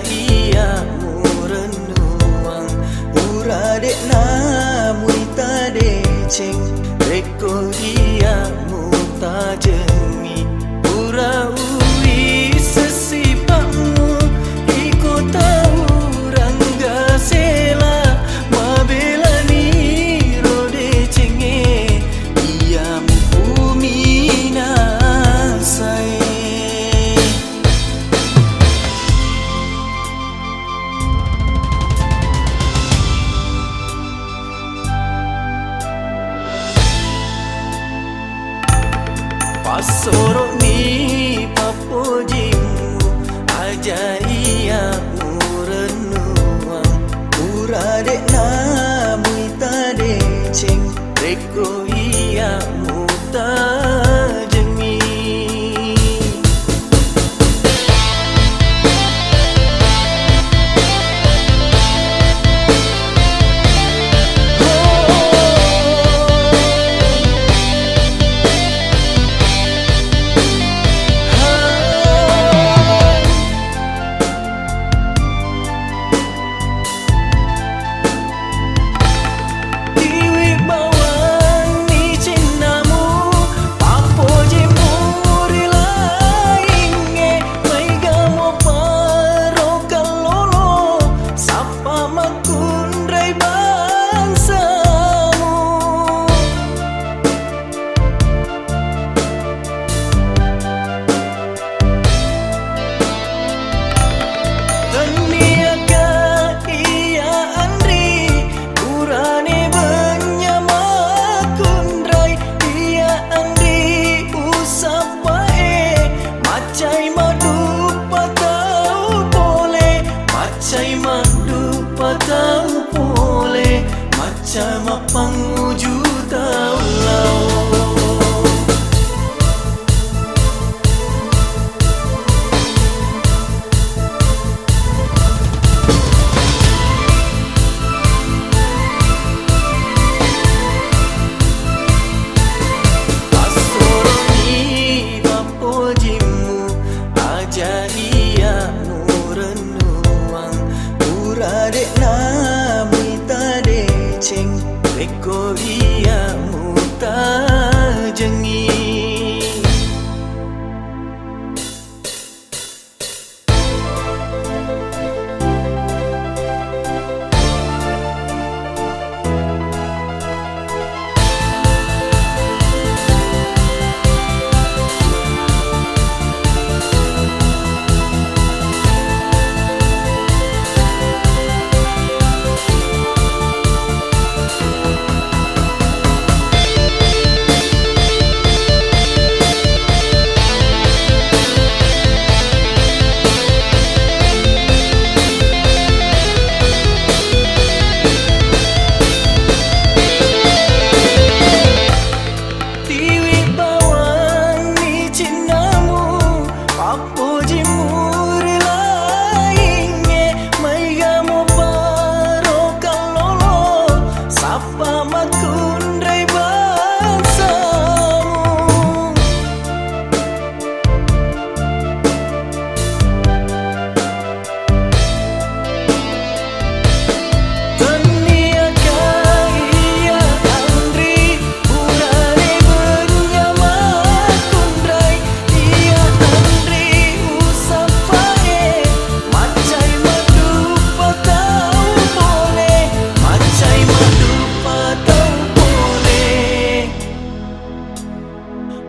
ia murenuang uradek namui tadeceng reko ia mutajemi uraui sesipakmu iko tahu rangga sela mabela ni rode cenge ia mupumina sai Pasoro ni papojimu aja ia murenuang uradek namui tadeceng reko ia mutajemi tahu boleh macam apa wujud Allah Pasoro ni papojimu aja ia murenuang uradek namui tadeceng reko ia mutajengi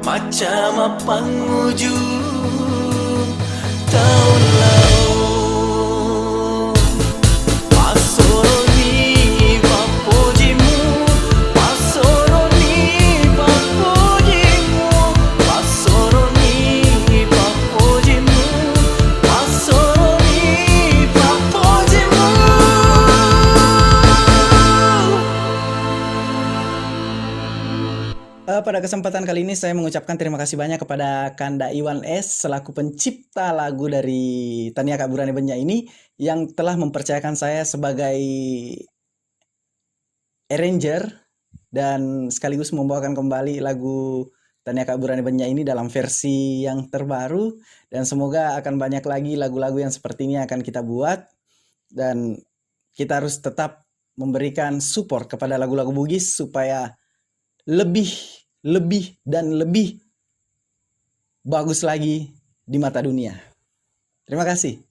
macam apa wujud tahun lalu Pasoro ni papojimu Pasoro ni papojimu Pasoro ni papojimu Pasoro ni papojimu Pada kesempatan kali ini saya mengucapkan terima kasih banyak kepada Kanda Iwan S selaku pencipta lagu dari Tania Kak Burane Benya ini yang telah mempercayakan saya sebagai arranger dan sekaligus membawakan kembali lagu Tania Kak Burani Benya ini dalam versi yang terbaru, dan semoga akan banyak lagi lagu-lagu yang seperti ini akan kita buat, dan kita harus tetap memberikan support kepada lagu-lagu Bugis supaya lebih dan lebih bagus lagi di mata dunia. Terima kasih.